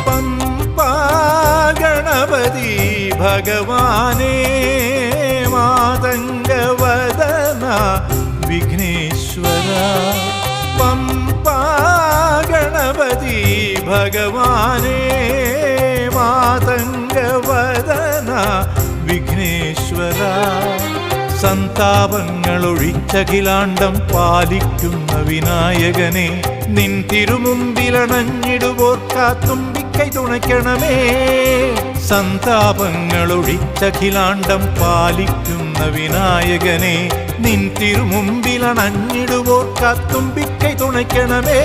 പമ്പാ ഗണപതി ഭഗവാനേ മാതംഗവദന വിഘ്നേശ്വര പമ്പാ ഗണപതി ഭഗവാനേ മാതംഗവദന വിഘ്നേശ്വര സന്താപങ്ങളൊഴിച്ചഖിലാണ്ടം പാലിക്കുന്ന വിനായകനെ നിൻ തിരുമുമ്പിലണഞ്ഞിടുവോർക്കാത്തുമ്പിക്കൈ തുണയ്ക്കണമേ സന്താപങ്ങളൊഴിച്ചഖിലാണ്ടം പാലിക്കുന്ന വിനായകനെ നിൻ തിരുമുമ്പിലണഞ്ഞിടുവോർക്കാത്തുമ്പിക്കൈ തുണയ്ക്കണമേ